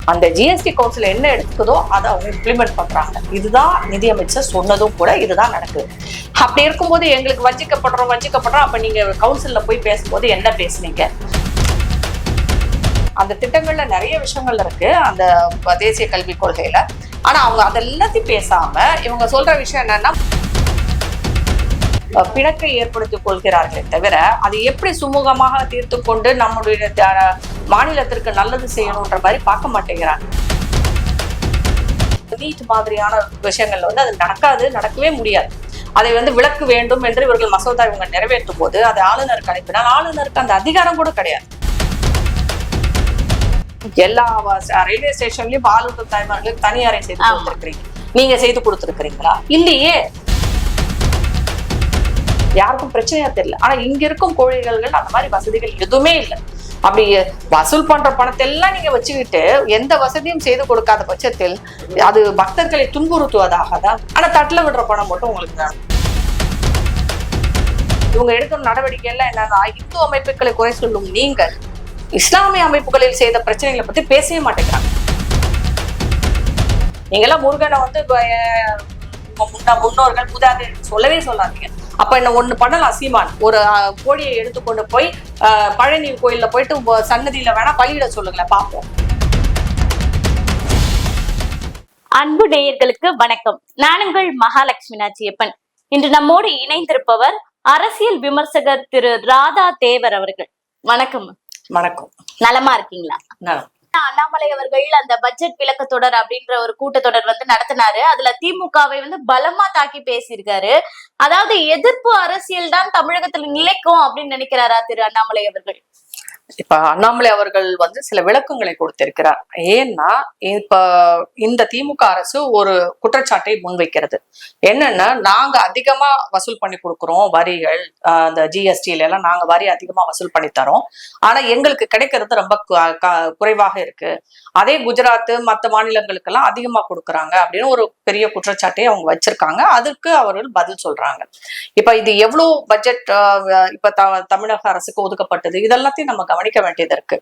அந்த GST council என்ன எடுத்துக்குதோ அதை அவங்க இம்ப்ளிமெண்ட் பண்றாங்க. இதுதான் நிதியமைச்சர் சொன்னதும் கூட இதுதான் நடக்குது. அப்படி இருக்கும்போது எங்களுக்கு வஞ்சிக்கப்படுறோம். அப்ப நீங்க கவுன்சில்ல போய் பேசும்போது என்ன பேசுனீங்க? அந்த திட்டங்கள்ல நிறைய விஷயங்கள் இருக்கு அந்த தேசிய கல்விக் கொள்கையில. ஆனா அவங்க அதெல்லாத்தையும் பேசாம இவங்க சொல்ற விஷயம் என்னன்னா, பிணக்கை ஏற்படுத்திக் கொள்கிறார்களே தவிர அதை எப்படி சுமூகமாக தீர்த்து கொண்டு நம்முடைய மாநிலத்திற்கு நல்லது செய்யணும்ன்ற மாதிரி பார்க்க மாட்டேங்கிறாங்க. நீட் மாதிரியான விஷயங்கள்ல வந்து அது நடக்கவே முடியாது. அதை வந்து விலக்கு வேண்டும் என்று இவர்கள் மசோதா இவங்க நிறைவேற்றும் போது அதை ஆளுநருக்கு அனுப்பினால் ஆளுநருக்கு அந்த அதிகாரம் கூட கிடையாது. எல்லா ரயில்வே ஸ்டேஷன்லயும் பாலூர் தாய்மார்களுக்கு தனி அறை செய்து கொடுத்திருக்கிறீங்க. நீங்க செய்து கொடுத்திருக்கிறீங்களா? இல்லையே. யாருக்கும் பிரச்சனையா தெரியல. ஆனா இங்க இருக்கும் கோழிகள் அந்த மாதிரி வசதிகள் எதுவுமே இல்லை. அப்படி வசூல் பண்ற பணத்தை எல்லாம் நீங்க வச்சுக்கிட்டு எந்த வசதியும் செய்து கொடுக்காத பட்சத்தில் அது பக்தர்களை துன்புறுத்துவதாக தான். ஆனா தட்டுல விடுற பணம் மட்டும் உங்களுக்கு தான். இவங்க எடுக்கிற நடவடிக்கை எல்லாம் என்னன்னா, இந்து அமைப்புகளை குறை சொல்லும் நீங்கள் இஸ்லாமிய அமைப்புகளில் செய்த பிரச்சனைகளை பத்தி பேசவே மாட்டேங்கிறாங்க. நீங்கெல்லாம் முருகனை வந்து முன்னோர்கள் மூதாதையர்கள் சொல்லவே சொல்லாதீங்க. அப்ப என்ன ஒண்ணு பண்ணலாம், சீமான் ஒரு கோழியை எடுத்துக்கொண்டு போய் பழனி கோயில்ல போயிட்டு சன்னதியில வேணா பலியிட சொல்லுங்களேன் பாப்போம். அன்பு நேயர்களுக்கு வணக்கம். நான் உங்கள் மகாலட்சுமி நாச்சியப்பன். இன்று நம்மோடு இணைந்திருப்பவர் அரசியல் விமர்சகர் திரு ராதா தேவர் அவர்கள். வணக்கம். வணக்கம். நலமா இருக்கீங்களா? நலம். அண்ணாமலை அவர்கள் அந்த பட்ஜெட் விளக்கத்தொடர் அப்படின்ற ஒரு கூட்டத்தொடர் வந்து நடத்தினாரு. அதுல திமுகவை வந்து பலமா தாக்கி பேசியிருக்காரு. அதாவது எதிர்ப்பு அரசியல் தான் தமிழகத்துல நிலைக்கும் அப்படின்னு நினைக்கிறாரா திரு அண்ணாமலை அவர்கள்? இப்ப அண்ணாமலை அவர்கள் வந்து சில விளக்கங்களை கொடுத்திருக்கிறார். ஏன்னா இப்ப இந்த திமுக அரசு ஒரு குற்றச்சாட்டை முன்வைக்கிறது. என்னன்னா, நாங்க அதிகமா வசூல் பண்ணி கொடுக்குறோம் வரிகள், அந்த ஜிஎஸ்டில எல்லாம் நாங்க வரி அதிகமா வசூல் பண்ணி தரோம். ஆனா எங்களுக்கு கிடைக்கிறது ரொம்ப குறைவாக இருக்கு. அதே குஜராத் மற்ற மாநிலங்களுக்கெல்லாம் அதிகமா கொடுக்குறாங்க அப்படின்னு ஒரு பெரிய குற்றச்சாட்டை அவங்க வச்சிருக்காங்க. அதுக்கு அவர்கள் பதில் சொல்றாங்க. இப்ப இது எவ்வளவு பட்ஜெட் இப்ப தமிழக அரசுக்கு ஒதுக்கப்பட்டது, இதெல்லாத்தையும் நம்ம கவனிக்க வேண்டியது இருக்கு.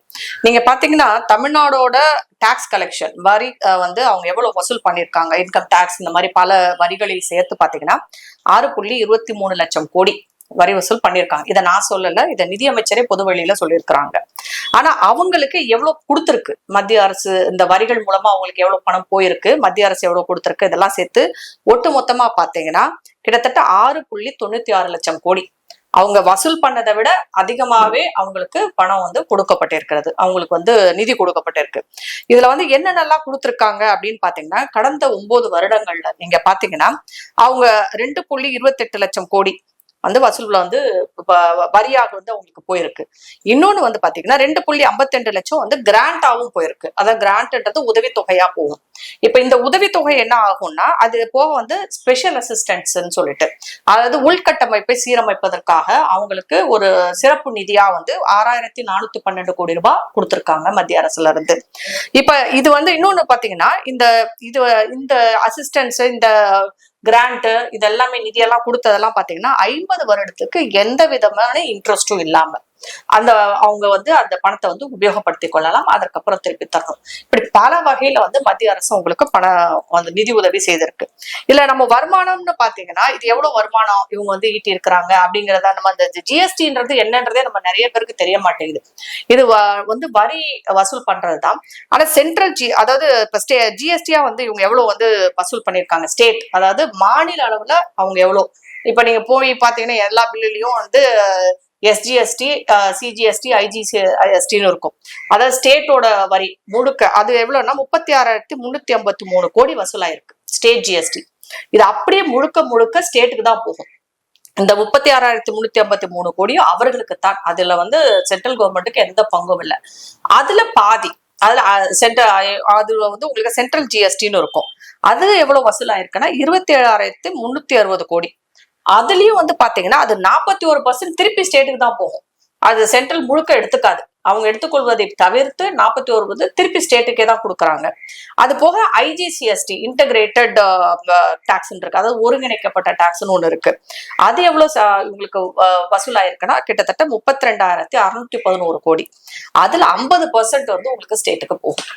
நீங்க பாத்தீங்கன்னா தமிழ்நாடோட டாக்ஸ் கலெக்ஷன் வரி வந்து அவங்க எவ்வளவு வசூல் பண்ணிருக்காங்க, இன்கம் டாக்ஸ் இந்த மாதிரி பல வரிகளில் சேர்த்து பாத்தீங்கன்னா 6.23 லட்சம் கோடி வரி வசூல் பண்ணிருக்காங்க. இதை நான் சொல்லல, இதை நிதியமைச்சரே பொது வழியில சொல்லியிருக்கிறாங்க. ஆனா அவங்களுக்கு எவ்வளவு கொடுத்திருக்கு மத்திய அரசு, இந்த வரிகள் மூலமா அவங்களுக்கு எவ்வளவு பணம் போயிருக்கு, மத்திய அரசு எவ்வளவு கொடுத்திருக்கு, இதெல்லாம் சேர்த்து ஒட்டு மொத்தமா பாத்தீங்கன்னா கிட்டத்தட்ட 6.96 லட்சம் கோடி அவங்க வசூல் பண்ணதை விட அதிகமாவே அவங்களுக்கு பணம் வந்து கொடுக்கப்பட்டிருக்கிறது. அவங்களுக்கு வந்து நிதி கொடுக்கப்பட்டிருக்கு. இதுல வந்து என்னென்னலாம் கொடுத்திருக்காங்க அப்படின்னு பாத்தீங்கன்னா, கடந்த 9 வருடங்கள்ல நீங்க பாத்தீங்கன்னா அவங்க 2.28 லட்சம் கோடி வந்து வசூல்ல வந்து வரியாக வந்து அவங்களுக்கு போயிருக்கு. இன்னொன்னு வந்து பாத்தீங்கன்னா 2.52 லட்சம் வந்து கிராண்டாவும் போயிருக்கு. அதாவது கிராண்ட்ன்றது உதவித்தொகையா போகும். இப்ப இந்த உதவித்தொகை என்ன ஆகும்னா, அது போக வந்து ஸ்பெஷல் அசிஸ்டன்ட்ஸ்ன்னு சொல்லிட்டு, அதாவது உள்கட்டமைப்பை சீரமைப்பதற்காக அவங்களுக்கு ஒரு சிறப்பு நிதியா வந்து 6,412 கோடி ரூபாய் கொடுத்திருக்காங்க மத்திய அரசுல இருந்து. இப்ப இது வந்து இன்னொன்னு பாத்தீங்கன்னா, இந்த அசிஸ்டன்ஸ், இந்த கிராண்ட், இதெல்லாமே நிதியெல்லாம் கொடுத்ததெல்லாம் பாத்தீங்கன்னா 50 வருடத்துக்கு எந்த விதமான இன்ட்ரெஸ்டும் இல்லாம அவங்க வந்து அந்த பணத்தை வந்து உபயோகப்படுத்தி கொள்ளலாம், அதற்கப்புறம் திருப்பி தரணும். இப்படி பல வகையில வந்து மத்திய அரசு உங்களுக்கு அந்த நிதி உதவி செய்திருக்கு. இல்ல நம்ம வருமானம்னு பாத்தீங்கன்னா, இது எவ்வளவு வருமானம் இவங்க வந்து ஈட்டி இருக்கிறாங்க அப்படிங்கறத நம்ம அந்த ஜிஎஸ்டின்றது என்னன்றதே நம்ம நிறைய பேருக்கு தெரிய மாட்டேங்குது. இது வந்து வரி வசூல் பண்றதுதான். ஆனா சென்ட்ரல் அதாவது இப்ப ஜிஎஸ்டியா வந்து இவங்க எவ்வளவு வந்து வசூல் பண்ணிருக்காங்க, ஸ்டேட் அதாவது மாநில அளவுல அவங்க எவ்வளவு, இப்ப நீங்க போய் பாத்தீங்கன்னா எல்லா பில்லுலயும் வந்து எஸ்ஜிஎஸ்டி, சிஜிஎஸ்டி, ஐஜிஎஸ்டின்னு இருக்கும். அதாவது ஸ்டேட்டோட வரி முழுக்க அது எவ்வளவுன்னா 36,353 கோடி வசூலாயிருக்கு ஸ்டேட் ஜிஎஸ்டி. இது அப்படியே முழுக்க ஸ்டேட்டுக்கு தான் போகும். இந்த 36,353 கோடியும் அவர்களுக்கு தான். அதுல வந்து சென்ட்ரல் கவர்மெண்ட்டுக்கு எந்த பங்கும் இல்லை. அதுல பாதி அதுல அது வந்து உங்களுக்கு சென்ட்ரல் ஜிஎஸ்டின்னு இருக்கும். அது எவ்வளவு வசூலாயிருக்குன்னா 27,360 கோடி. அதுலயும் வந்து பாத்தீங்கன்னா அது 41% திருப்பி ஸ்டேட்டுக்கு தான் போகும். அது சென்ட்ரல் முழுக்க எடுத்துக்காது. அவங்க எடுத்துக்கொள்வதை தவிர்த்து 41 வந்து திருப்பி ஸ்டேட்டுக்கே தான் கொடுக்குறாங்க. அது போக IGCST இன்டகிரேட்டட் டாக்ஸ் இருக்கு, அதாவது ஒருங்கிணைக்கப்பட்ட டாக்ஸ்னு ஒண்ணு இருக்கு. அது எவ்வளவு உங்களுக்கு வசூலாயிருக்குன்னா கிட்டத்தட்ட 32,611 கோடி. அதுல 50% வந்து உங்களுக்கு ஸ்டேட்டுக்கு போகும்.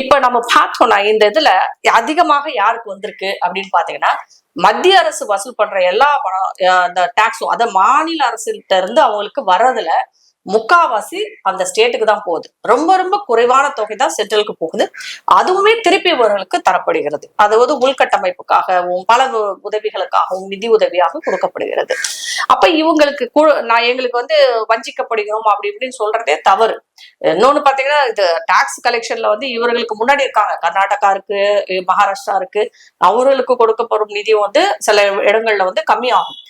இப்ப நம்ம பார்த்தோம்னா இந்த இதுல அதிகமாக யாருக்கு வந்திருக்கு அப்படின்னு பாத்தீங்கன்னா, மத்திய அரசு வசூல் பண்ற எல்லா அந்த டாக்ஸும் அத மாநில அரசுகிட்ட இருந்து அவங்களுக்கு வர்றதுல முக்காவாசி அந்த ஸ்டேட்டுக்கு தான் போகுது. ரொம்ப ரொம்ப குறைவான தொகை தான் சென்ட்ரலுக்கு போகுது. அதுவுமே திருப்பி இவர்களுக்கு தரப்படுகிறது. அதாவது உள்கட்டமைப்புக்காகவும் பல உதவிகளுக்காகவும் நிதி உதவியாக கொடுக்கப்படுகிறது. அப்ப இவங்களுக்கு எங்களுக்கு வந்து வஞ்சிக்கப்படுகிறோம் அப்படி இப்படின்னு சொல்றதே தவறு. இன்னொன்னு பாத்தீங்கன்னா, இது டாக்ஸ் கலெக்ஷன்ல வந்து இவர்களுக்கு முன்னாடி இருக்காங்க. கர்நாடகா இருக்கு, மகாராஷ்டிரா இருக்கு. அவர்களுக்கு கொடுக்கப்படும் நிதி வந்து சில இடங்கள்ல வந்து கம்மியாகும்.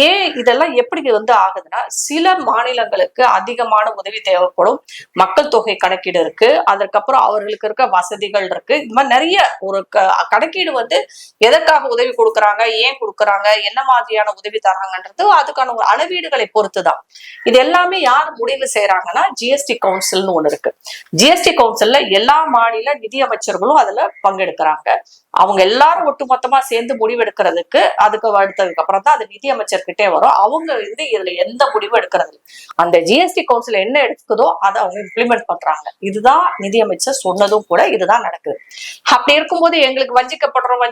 ஏன் இதெல்லாம் எப்படி வந்து ஆகுதுன்னா, சில மாநிலங்களுக்கு அதிகமான உதவி தேவைப்படும். மக்கள் தொகை கணக்கீடு இருக்கு, அதற்கப்புறம் அவர்களுக்கு இருக்க வசதிகள் இருக்கு. இந்த மாதிரி நிறைய ஒரு கணக்கீடு வந்து எதற்காக உதவி கொடுக்குறாங்க, ஏன் கொடுக்குறாங்க, என்ன மாதிரியான உதவி தராங்கன்றது அதுக்கான ஒரு அளவீடுகளை பொறுத்துதான். இது எல்லாமே யார் முடிவு செய்யறாங்கன்னா, GST கவுன்சில்னு ஒண்ணு இருக்கு. GST கவுன்சில்ல எல்லா மாநில நிதி அமைச்சர்களும் அதுல பங்கெடுக்கிறாங்க. அவங்க எல்லாரும் ஒட்டுமொத்தமா சேர்ந்து முடிவெடுக்கிறதுக்கு அதுக்கு அடுத்ததுக்கு அப்புறம் தான் அது நிதி அமைச்சர்கிட்டே வரும். அவங்க வந்து இதுல எந்த முடிவு எடுக்கிறது, அந்த GST கவுன்சில் என்ன எடுக்குதோ அதை அவங்க இம்ப்ளிமெண்ட் பண்றாங்க. இதுதான் நிதி அமைச்சர் சொன்னதும் கூட இதுதான் நடக்குது. அப்படி இருக்கும்போது எங்களுக்கு வஞ்சிக்கப்படுறோம்.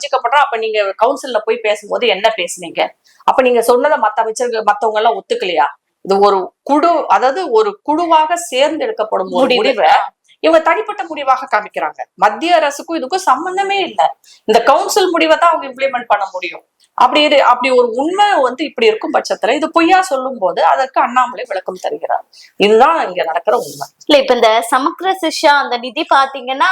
அப்ப நீங்க கவுன்சில்ல போய் பேசும்போது என்ன பேசுனீங்க? அப்ப நீங்க சொன்னதை மத்த அமைச்சர்கள் மத்தவங்க எல்லாம் ஒத்துக்கலையா? இது ஒரு குழு, அதாவது ஒரு குழுவாக சேர்ந்து எடுக்கப்படும் ஒரு முடிவை இவங்க தனிப்பட்ட முடிவாக காமிக்கிறாங்க. மத்திய அரசுக்கும் இதுக்கும் சம்பந்தமே இல்லை. இந்த கவுன்சில் முடிவை தான் அவங்க இம்ப்ளிமெண்ட் பண்ண முடியும். அப்படி ஒரு உண்மை வந்து இப்படி இருக்கும் பட்சத்துல இது பொய்யா சொல்லும் போது அதற்கு அண்ணாமலை விளக்கம் தருகிறார். இதுதான் இங்க நடக்கிற உண்மை. இல்ல, இப்ப இந்த சமக்ர சிக்ஷா அந்த நிதி பாத்தீங்கன்னா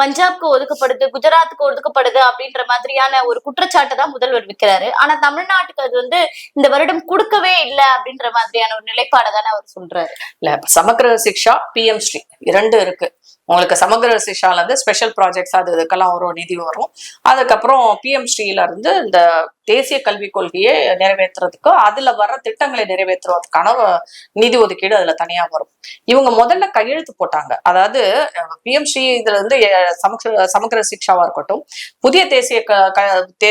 பஞ்சாப்க்கு ஒதுக்கப்படுது, குஜராத்துக்கு ஒதுக்கப்படுது அப்படின்ற மாதிரியான ஒரு குற்றச்சாட்டை தான் முதல்வர் வைக்கிறாரு. ஆனா தமிழ்நாட்டுக்கு அது வந்து இந்த வருடம் கொடுக்கவே இல்லை அப்படின்ற மாதிரியான ஒரு நிலைப்பாடை தானே அவர் சொல்றாரு. இல்ல, சமக்ர சிக்ஷா, PM ஸ்ரீ இரண்டு இருக்கு. உங்களுக்கு சமக்ர சிக்ஷால இருந்து ஸ்பெஷல் ப்ராஜெக்ட்ஸ் அது இதுக்கெல்லாம் ஒரு நிதி வரும். அதுக்கப்புறம் PM ஸ்ரீல இருந்து இந்த தேசிய கல்விக் கொள்கையை நிறைவேற்றுறதுக்கு அதுல வர்ற திட்டங்களை நிறைவேற்றுவதற்கான நிதி ஒதுக்கீடு அதுல தனியா வரும். இவங்க முதல்ல கையெழுத்து போட்டாங்க. அதாவது PM ஸ்ரீ இதுல இருந்து சமக்ர சிக்ஷாவா இருக்கட்டும், புதிய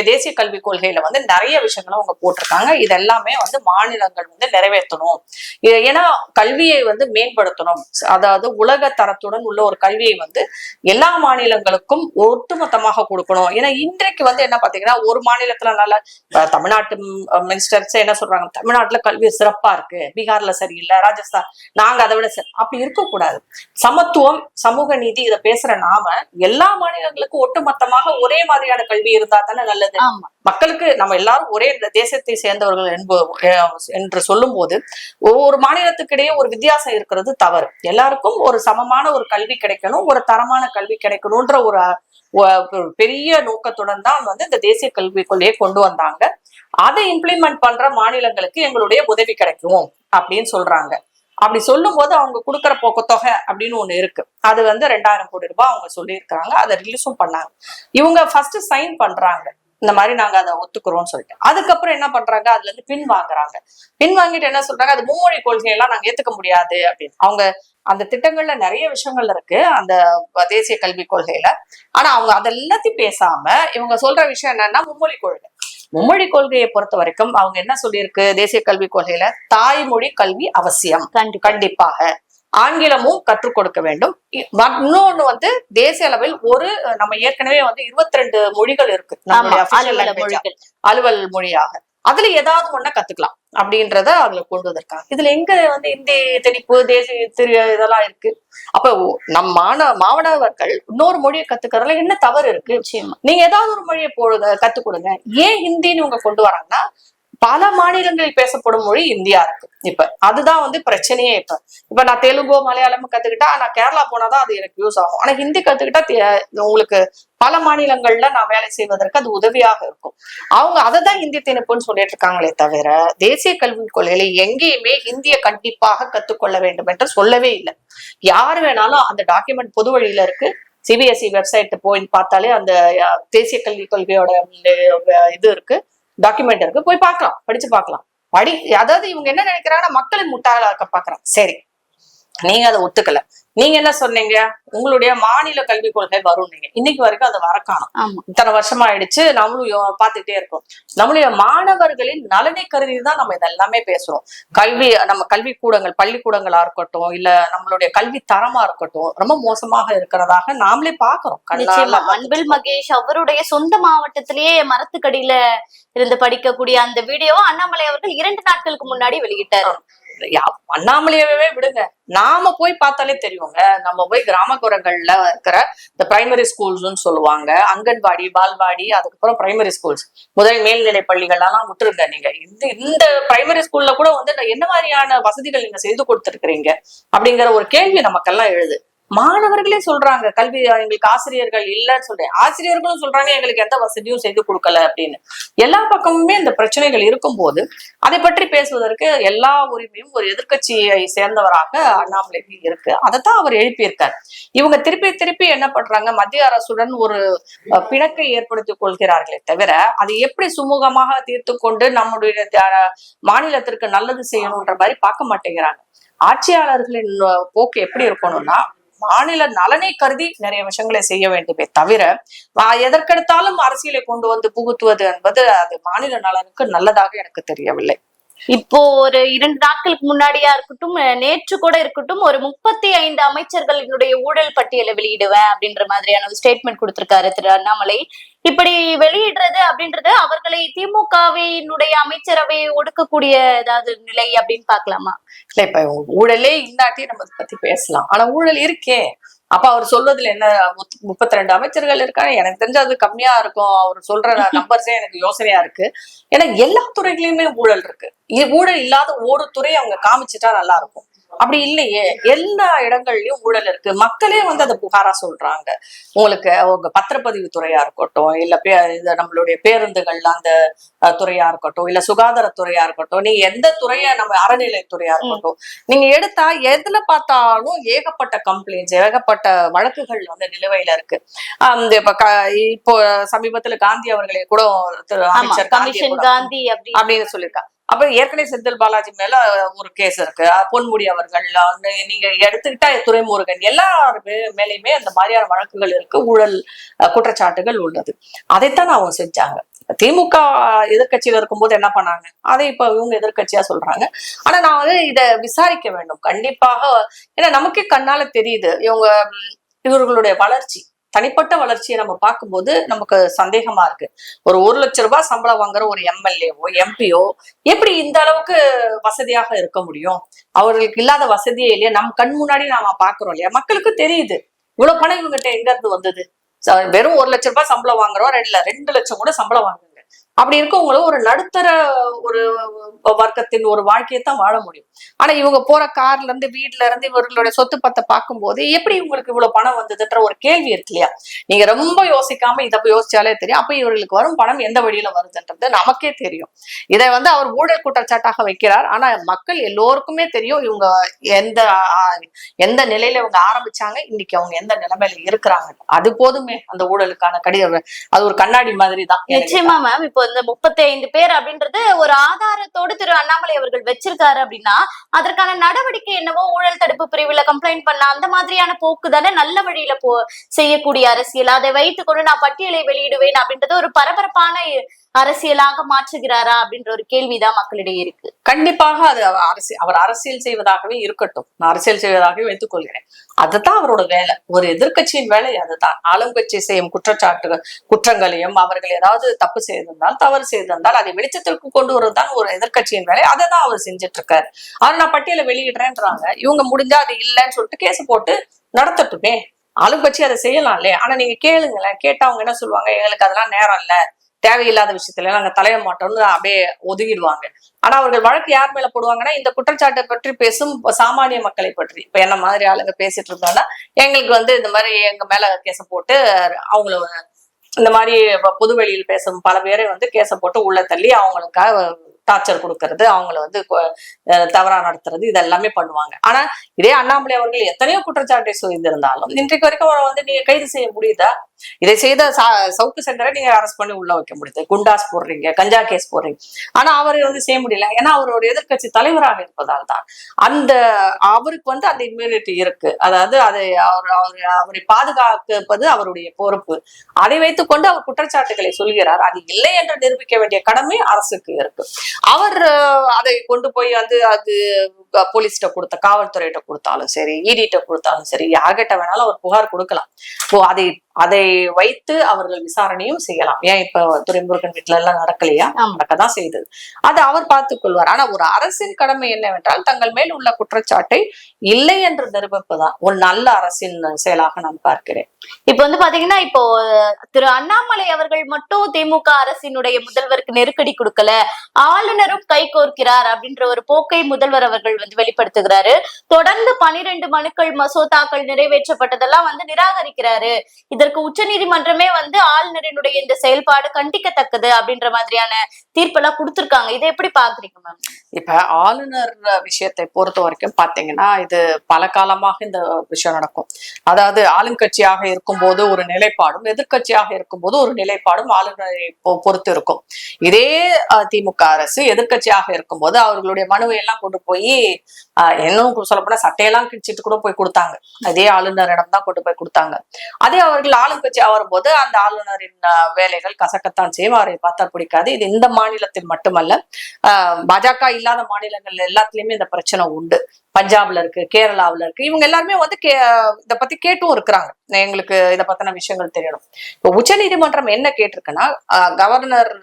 தேசிய கல்விக் கொள்கையில வந்து நிறைய விஷயங்களை அவங்க போட்டிருக்காங்க. இது எல்லாமே வந்து மாநிலங்கள் வந்து நிறைவேற்றணும். ஏன்னா கல்வியை வந்து மேம்படுத்தணும். அதாவது உலக தரத்துடன் உள்ள ஒரு கல்வியை வந்து எல்லா மாநிலங்களுக்கும் ஒட்டுமொத்தமாக கொடுக்கணும். ஏன்னா இன்றைக்கு வந்து என்ன பாத்தீங்கன்னா, ஒரு மாநிலத்துல நல்ல தமிழ்நாட்டு மினிஸ்டர்ஸ் என்ன சொல்றாங்க, தமிழ்நாட்டுல கல்வி சிறப்பா இருக்கு, பீகார்ல சரியில்லை, ராஜஸ்தான் நாங்க அதை விட அப்படி இருக்கக்கூடாது. சமத்துவம், சமூக நீதி இதை பேசுற நாம எல்லா மாநிலங்களுக்கும் ஒட்டுமொத்தமாக ஒரே மாதிரியான கல்வி இருந்தா தானே நல்லது. மக்களுக்கு நம்ம எல்லாரும் ஒரே தேசத்தை சேர்ந்தவர்கள் என்று சொல்லும் போது ஒவ்வொரு மாநிலத்துக்கிடையே ஒரு வித்தியாசம் இருக்கிறது தவறு. எல்லாருக்கும் ஒரு சமமான ஒரு கல்வி கிடைக்கணும், ஒரு தரமான கல்வி கிடைக்கணும்ன்ற ஒரு பெரிய நோக்கத்துடன் தான் வந்து இந்த தேசிய கல்விக் கொள்கையை கொண்டு வந்தாங்க. அதை இம்ப்ளிமெண்ட் பண்ற மாநிலங்களுக்கு எங்களுடைய உதவி கிடைக்கும் அப்படின்னு சொல்றாங்க. அப்படி சொல்லும் போது அவங்க கொடுக்குற தொகை அப்படின்னு ஒண்ணு இருக்கு. அது வந்து 2000 கோடி ரூபாய் அவங்க சொல்லியிருக்காங்க. அதை ரிலீஸும் பண்ணாங்க. இவங்க ஃபர்ஸ்ட் சைன் பண்றாங்க, இந்த மாதிரி நாங்க அதை ஒத்துக்கிறோம்னு சொல்லிட்டு. அதுக்கப்புறம் என்ன பண்றாங்க, அதுல இருந்து பின் வாங்கிட்டு என்ன சொல்றாங்க, அது மும்மொழி கொள்கையெல்லாம் நாங்க ஏத்துக்க முடியாது அப்படின்னு. அவங்க அந்த திட்டங்கள்ல நிறைய விஷயங்கள் இருக்கு அந்த தேசிய கல்விக் கொள்கையில. ஆனா அவங்க அதெல்லாத்தையும் பேசாம இவங்க சொல்ற விஷயம் என்னன்னா, மும்மொழி கொள்கையை பொறுத்த வரைக்கும் அவங்க என்ன சொல்லியிருக்கு தேசிய கல்விக் கொள்கையில, தாய்மொழி கல்வி அவசியம், கண்டிப்பாக ஆங்கிலமும் கற்றுக் கொடுக்க வேண்டும். இன்னொன்னு வந்து தேசிய அளவில் நம்ம ஏற்கனவே வந்து 22 மொழிகள் இருக்கு நம்மளுடைய அலுவல் மொழியாக. அதுல ஏதாவது ஒண்ண கத்துக்கலாம் அப்படின்றத அதுல கொண்டு வந்திருக்காங்க. இதுல எங்க வந்து இந்தி திணிப்பு, தேசிய இதெல்லாம் இருக்கு. அப்ப மாணவர்கள் இன்னொரு மொழியை கத்துக்கிறதுல என்ன தவறு இருக்கு? நீங்க ஏதாவது ஒரு மொழியை கத்துக் கொடுங்க. ஏன் ஹிந்தின்னு இவங்க கொண்டு வராங்கன்னா, பல மாநிலங்களில் பேசப்படும் மொழி இந்தியா இருக்கு. இப்ப அதுதான் வந்து பிரச்சனையே. இப்ப நான் தெலுங்கோ மலையாளமும் கத்துக்கிட்டா நான் கேரளா போனாதான் அது எனக்கு யூஸ் ஆகும். ஆனா ஹிந்தி கத்துக்கிட்டா உங்களுக்கு பல மாநிலங்கள்ல நான் வேலை செய்வதற்கு அது உதவியாக இருக்கும். அவங்க அதைதான் ஹிந்தி திணிப்புன்னு சொல்லிட்டு இருக்காங்களே தவிர, தேசிய கல்விக் கொள்கையில எங்கேயுமே ஹிந்தியை கண்டிப்பாக கத்துக்கொள்ள வேண்டும் என்று சொல்லவே இல்லை. யாரு வேணாலும் அந்த டாக்குமெண்ட் பொது வழியில இருக்கு. CBSE வெப்சைட் போய் பார்த்தாலே அந்த தேசிய கல்விக் கொள்கையோட இது இருக்கு, டாக்குமெண்ட் இருக்கு, போய் பார்க்கலாம், படிச்சு பார்க்கலாம். அதாவது இவங்க என்ன நினைக்கிறாங்கன்னா, மக்களை முட்டாளாக்க பாக்குறாங்க. சரி, நீங்க அதை ஒத்துக்கல. நீங்க என்ன சொன்னீங்க? உங்களுடைய மாநில கல்விக் கொள்கை வரும். நீங்க இன்னைக்கு வரைக்கும் அதை வரக்கானோம். இத்தனை வருஷமா ஆயிடுச்சு, நம்மளும் பார்த்துட்டே இருக்கோம். நம்மளுடைய மாணவர்களின் நலனை கருதி தான் நம்ம இதெல்லாமே பேசுறோம். நம்ம கல்விக்கூடங்கள், பள்ளிக்கூடங்களா இருக்கட்டும், இல்ல நம்மளுடைய கல்வி தரமா இருக்கட்டும், ரொம்ப மோசமாக இருக்கிறதாக நாமளே பாக்குறோம். அன்பில் மகேஷ் அவருடைய சொந்த மாவட்டத்திலேயே மரத்துக்கடியில இருந்து படிக்கக்கூடிய அந்த வீடியோ அண்ணாமலை அவர்கள் 2 நாட்களுக்கு முன்னாடி வெளியிட்டாரு. அண்ணாமலையவே விடுங்க, நாம போய் பார்த்தாலே தெரியுங்க. நம்ம போய் கிராமப்புறங்கள்ல இருக்கிற இந்த பிரைமரி ஸ்கூல்ஸ்ன்னு சொல்லுவாங்க, அங்கன்வாடி, பால்வாடி, அதுக்கப்புறம் பிரைமரி ஸ்கூல்ஸ், முதல் மேல்நிலை பள்ளிகள் எல்லாம் விட்டுருங்க. நீங்க இந்த பிரைமரி ஸ்கூல்ல கூட வந்து என்ன மாதிரியான வசதிகள் நீங்க செய்து கொடுத்துருக்கீங்க அப்படிங்கிற ஒரு கேள்வி நமக்கெல்லாம் எழுது. மாணவர்களே சொல்றாங்க, கல்வி எங்களுக்கு ஆசிரியர்கள் இல்லைன்னு சொல்றேன். ஆசிரியர்களும் சொல்றாங்க எங்களுக்கு எந்த வசதியும் செய்து கொடுக்கல அப்படின்னு. எல்லா பக்கமுமே இந்த பிரச்சனைகள் இருக்கும்போது அதை பற்றி பேசுவதற்கு எல்லா உரிமையும் ஒரு எதிர்க்கட்சியை சேர்ந்தவராக அண்ணாமலைக்கு இருக்கு. அதைத்தான் அவர் எழுப்பியிருக்கார். இவங்க திருப்பி திருப்பி என்ன பண்றாங்க, மத்திய அரசுடன் ஒரு பிணக்கை ஏற்படுத்திக் கொள்கிறார்களே தவிர அதை எப்படி சுமூகமாக தீர்த்து கொண்டு நம்முடைய மாநிலத்திற்கு நல்லது செய்யணும்ன்ற மாதிரி பார்க்க மாட்டேங்கிறாங்க. ஆட்சியாளர்களின் போக்கு எப்படி இருக்கணும்னா, மாநில நலனை கருதி நிறைய விஷயங்களை செய்ய வேண்டுமே தவிர எதற்கெடுத்தாலும் அரசியலை கொண்டு வந்து புகுத்துவது என்பது அது மாநில நலனுக்கு நல்லதாக எனக்கு தெரியவில்லை. இப்போ ஒரு 2 நாட்களுக்கு முன்னாடியா இருக்கட்டும், நேற்று கூட இருக்கட்டும், ஒரு 35 அமைச்சர்களினுடைய ஊழல் பட்டியலை வெளியிடுவேன் அப்படின்ற மாதிரியான ஒரு ஸ்டேட்மெண்ட் கொடுத்திருக்காரு திரு அண்ணாமலை. இப்படி வெளியிடுறது அப்படின்றது அவர்களை திமுகவினுடைய அமைச்சரவை ஒடுக்கக்கூடிய ஏதாவது நிலை அப்படின்னு பாக்கலாமா? இல்ல, இப்ப ஊழலே இல்லாட்டி நம்ம பத்தி பேசலாம். ஆனா ஊழல் இருக்கே. அப்ப அவர் சொல்வதுல என்ன, 32 அமைச்சர்கள் இருக்காங்க. எனக்கு தெரிஞ்சு அது கம்மியா இருக்கும். அவர் சொல்ற நம்பர்ஸே எனக்கு யோசனையா இருக்கு. ஏன்னா எல்லா துறைகளிலுமே ஊழல் இருக்கு. ஊழல் இல்லாத ஒரு துறையை அவங்க காமிச்சிட்டா நல்லா இருக்கும். அப்படி இல்லையே, எல்லா இடங்கள்லயும் ஊழல் இருக்கு. மக்களே வந்து அதை புகாரா சொல்றாங்க. உங்களுக்கு உங்க பத்திரப்பதிவு துறையா இருக்கட்டும், இல்ல நம்மளுடைய பேருந்துகள் அந்த துறையா இருக்கட்டும், இல்ல சுகாதாரத்துறையா இருக்கட்டும், நீங்க எந்த துறையா, நம்ம அறநிலைத்துறையா இருக்கட்டும், நீங்க எடுத்தா எதுல பார்த்தாலும் ஏகப்பட்ட கம்ப்ளைண்ட்ஸ், ஏகப்பட்ட வழக்குகள் வந்து நிலுவையில இருக்கு. இப்போ சமீபத்துல காந்தி அவர்களே கூட அமைச்சர் காந்தி அப்படின்னு சொல்லியிருக்காங்க. அப்ப ஏற்கனவே செந்தில் பாலாஜி மேல ஒரு கேஸ் இருக்கு. பொன்முடி அவர்கள், நீங்க எடுத்துக்கிட்டா துரைமுருகன், எல்லாருமே மேலேயுமே அந்த மாதிரியான வழக்குகள் இருக்கு. ஊழல் குற்றச்சாட்டுகள் உள்ளது. அதைத்தான் அவங்க செஞ்சாங்க. திமுக எதிர்கட்சியில இருக்கும்போது என்ன பண்ணாங்க, அதை இப்ப இவங்க எதிர்கட்சியா சொல்றாங்க. ஆனா நான் வந்து இதை விசாரிக்க வேண்டும் கண்டிப்பாக. ஏன்னா நமக்கே கண்ணால தெரியுது இவர்களுடைய வளர்ச்சி, தனிப்பட்ட வளர்ச்சியை நம்ம பார்க்கும்போது நமக்கு சந்தேகமா இருக்கு. ஒரு 1 லட்சம் ரூபாய் சம்பளம் வாங்குற ஒரு எம்எல்ஏவோ எம்பியோ எப்படி இந்த அளவுக்கு வசதியாக இருக்க முடியும்? அவர்களுக்கு இல்லாத வசதியே இல்லையா? நம் கண் முன்னாடி நாம பாக்குறோம் இல்லையா? மக்களுக்கு தெரியுது இவ்வளவு பணம் இவங்ககிட்ட எங்க இருந்து வந்தது. வெறும் 1 லட்சம் ரூபாய் சம்பளம் வாங்குறோம், 2 லட்சம் கூட சம்பளம் வாங்குங்க. அப்படி இருக்கவங்களும் ஒரு நடுத்தர ஒரு வர்க்கத்தின் ஒரு வாழ்க்கையைத்தான் வாழ முடியும். ஆனா இவங்க போற கார்ல இருந்து, வீட்டுல இருந்து இவர்களுடைய சொத்து பத்தை பார்க்கும்போது எப்படி இவங்களுக்கு இவ்வளவு பணம் வந்ததுன்ற ஒரு கேள்வி இருக்கு இல்லையா? நீங்க ரொம்ப யோசிக்காம இதை யோசிச்சாலே தெரியும். அப்ப இவர்களுக்கு வரும் பணம் எந்த வழியில வருதுன்றது நமக்கே தெரியும். இதை வந்து அவர் ஊழல் குற்றச்சாட்டாக வைக்கிறார். ஆனா மக்கள் எல்லோருக்குமே தெரியும் இவங்க எந்த நிலையில இவங்க ஆரம்பிச்சாங்க, இன்னைக்கு அவங்க எந்த நிலைமையில இருக்கிறாங்க. அது போதுமே அந்த ஊழலுக்கான அது ஒரு கண்ணாடி மாதிரி தான். நிச்சயமா மேம். இப்போ இந்த 35 பேர் அப்படின்றது ஒரு ஆதாரத்தோடு திரு அண்ணாமலை அவர்கள் வச்சிருக்காரு அப்படின்னா அதற்கான நடவடிக்கை என்னவோ, ஊழல் தடுப்பு பிரிவுல கம்ப்ளைண்ட் பண்ண அந்த மாதிரியான போக்கு தானே நல்ல வழியில செய்யக்கூடிய அரசியல். அதை வைத்துக்கொண்டு நான் பட்டியலை வெளியிடுவேன் அப்படின்றது ஒரு பரபரப்பான அரசியலாக மாற்றுகிறாரா அப்படின்ற ஒரு கேள்விதான் மக்களிடையே இருக்கு. கண்டிப்பாக அது அவர் அரசியல் செய்வதாகவே இருக்கட்டும், நான் அரசியல் செய்வதாகவே வைத்துக் கொள்கிறேன். அதுதான் அவரோட வேலை. ஒரு எதிர்கட்சியின் வேலை அதுதான். ஆளுங்கட்சி செய்யும் குற்றங்களையும் அவர்கள் ஏதாவது தப்பு செய்திருந்தால், தவறு செய்திருந்தால் அதை வெளிச்சத்திற்கு கொண்டு வருவதுதான் ஒரு எதிர்கட்சியின் வேலை. அதை தான் அவர் செஞ்சுட்டு இருக்காரு. அவர் நான் பட்டியலை வெளியிடுறேன்றாங்க. இவங்க முடிஞ்சா அது இல்லைன்னு சொல்லிட்டு கேஸ் போட்டு நடத்தட்டுமே. ஆளுங்கட்சி அதை செய்யலாம் இல்லையா? ஆனா நீங்க கேளுங்களேன், கேட்டா அவங்க என்ன சொல்லுவாங்க, எங்களுக்கு அதெல்லாம் நேரம் இல்ல, தேவையில்லாத விஷயத்துல நாங்க தலைய மாட்டோம்னு அப்படியே ஒதுங்கிடுவாங்க. ஆனா அவர்கள் வழக்கு யார் மேல போடுவாங்கன்னா, இந்த குற்றச்சாட்டை பற்றி பேசும் சாமானிய மக்களை பற்றி. இப்ப என்ன மாதிரி ஆளுங்க பேசிட்டு இருந்தோம்னா, எங்களுக்கு வந்து இந்த மாதிரி எங்க மேல கேச போட்டு அவங்கள இந்த மாதிரி பொதுவெளியில் பேசும் பல பேரை வந்து கேச போட்டு உள்ள தள்ளி அவங்களுக்காக டார்ச்சர் கொடுக்கறது, அவங்கள வந்து தவறா நடத்துறது, இதெல்லாமே பண்ணுவாங்க. ஆனா இதே அண்ணாமலை அவர்கள் எத்தனையோ குற்றச்சாட்டை செய்திருந்தாலும் இன்றைக்கு வரைக்கும் அவரை வந்து நீங்க கைது செய்ய முடியுதா? இதை செய்த சவுக்கு சங்கரை நீங்க அரெஸ்ட் பண்ணி உள்ள வைக்க முடியுது, குண்டாஸ் போடுறீங்க, கஞ்சா கேஸ் போடுறீங்க. ஆனா அவர் வந்து செய்ய முடியல, ஏன்னா அவர் ஒரு எதிர்க்கட்சி தலைவராக இருப்பதால் தான். அந்த அவருக்கு வந்து அந்த இம்யூனிட்டி இருக்கு. அதாவது அதை அவரை பாதுகாப்பது அவருடைய பொறுப்பு. அதை வைத்துக் கொண்டு அவர் குற்றச்சாட்டுகளை சொல்கிறார். அது இல்லை என்று நிரூபிக்க வேண்டிய கடமை அரசுக்கு இருக்கு. அவர் அதை கொண்டு போய் வந்து அது போலீஸ்கிட்ட கொடுத்த, காவல்துறையிட்ட கொடுத்தாலும் சரி, இடிட்ட கொடுத்தாலும் சரி, யார்கிட்ட வேணாலும் அவர் புகார் கொடுக்கலாம். அதை வைத்து அவர்கள் விசாரணையும் செய்யலாம். ஏன் இப்ப துரைமுருகன் வீட்டுல எல்லாம் நடக்கலையா? நடக்கதான் செய்தது. அதை அவர் பார்த்துக் கொள்வார். ஆனா ஒரு அரசின் கடமை என்னவென்றால் தங்கள் மேல் உள்ள குற்றச்சாட்டை இல்லை என்று நிரூபிப்பதுதான் ஒரு நல்ல அரசின் செயலாக நான் பார்க்கிறேன். இப்ப வந்து பாத்தீங்கன்னா, இப்போ திரு அண்ணாமலை அவர்கள் மட்டும் திமுக அரசினுடைய முதல்வருக்கு நெருக்கடி கொடுக்கல, ஆளுநரும் கை கோர்க்கிறார் அப்படின்ற ஒரு போக்கை முதல்வர் அவர்கள் வந்து வெளிப்படுத்துகிறாரு. தொடர்ந்து 12 மனுக்கள் மசோதாக்கள் நிறைவேற்றப்பட்டதெல்லாம் வந்து நிராகரிக்கிறாரு. இதற்கு உச்ச நீதிமன்றமே வந்து ஆளுநரினுடைய இந்த செயல்பாடு கண்டிக்கத்தக்கது அப்படின்ற மாதிரியான தீர்ப்பெல்லாம் கொடுத்திருக்காங்க. இதை எப்படி பாக்குறீங்க மேம்? இப்ப ஆளுநர் விஷயத்தை பொறுத்த வரைக்கும் பாத்தீங்கன்னா, இது பல காலமாக இந்த விஷயம் நடக்கும். அதாவது ஆளுங்கட்சியாக இருக்கும்போது ஒரு நிலைப்பாடும், எதிர்கட்சியாக இருக்கும்போது ஒரு நிலைப்பாடும் ஆளுநரை பொறுத்து இருக்கும். இதே திமுக அரசு எதிர்கட்சியாக இருக்கும்போது அவர்களுடைய மனுவை எல்லாம் கொண்டு போய் இன்னும் சொல்லப்போனா சட்டையெல்லாம் கிழிச்சிட்டு கூட போய் கொடுத்தாங்க. அதே ஆளுநரிடம் தான் கொண்டு போய் கொடுத்தாங்க. அதே அவர்கள் ஆளுங்கட்சியா வரும்போது அந்த ஆளுநரின் வேலைகள் கசக்கத்தான் செய்யும், அவரை பார்த்தா பிடிக்காது. இது இந்த மாநிலத்தில் மட்டுமல்ல, பாஜக இல்லாத மாநிலங்கள் எல்லாத்துலயுமே இந்த பிரச்சனை உண்டு. பஞ்சாப்ல இருக்கு, கேரளாவில இருக்கு. இவங்க எல்லாருமே வந்து இத பத்தி கேட்டும் இருக்கிறாங்க. எங்களுக்கு இதை பத்தின விஷயங்கள் தெரியணும். இப்போ உச்ச நீதிமன்றம் என்ன கேட்டிருக்குன்னா, கவர்னர்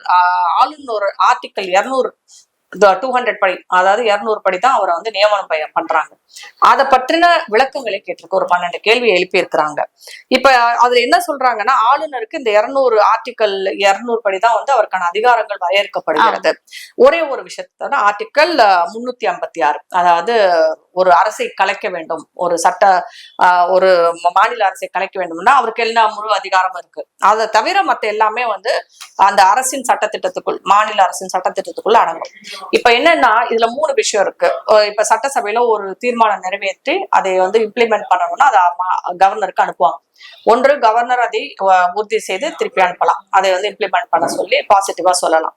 ஆளுநர் ஆர்டிக்கல் 200 படி, அதாவது 200 படி தான் அவரை வந்து நியமனம் பண்றாங்க. அதை பற்றின விளக்கங்களை கேட்டிருக்கு. ஒரு 12 கேள்வி எழுப்பி இருக்கிறாங்க. இப்ப அதுல என்ன சொல்றாங்கன்னா, ஆளுநருக்கு இந்த ஆர்டிக்கல் 200 படி தான் வந்து அவருக்கான அதிகாரங்கள் வரையறுக்கப்படுகிறது. ஒரே ஒரு விஷயத்த ஆர்டிக்கல் 356, அதாவது ஒரு அரசை கலைக்க வேண்டும், ஒரு மாநில அரசை கலைக்க வேண்டும்னா அவருக்கு எல்லா முழு அதிகாரமும் இருக்கு. அதை தவிர மத்த எல்லாமே வந்து அந்த அரசின் சட்டத்திட்டத்துக்குள், மாநில அரசின் சட்டத்திட்டத்துக்குள்ள அடங்கும். இப்ப என்னன்னா, இதுல 3 விஷயம் இருக்கு. இப்ப சட்டசபையில ஒரு தீர்மானம் நிறைவேற்றி அதை வந்து இம்ப்ளிமெண்ட் பண்ணணும்னா அதை கவர்னருக்கு அனுப்புவாங்க. ஒன்று, கவர்னர் அதை உறுதி செய்து திருப்பி அனுப்பலாம், அதை வந்து இம்ப்ளிமெண்ட் பண்ண சொல்லி பாசிட்டிவா சொல்லலாம்.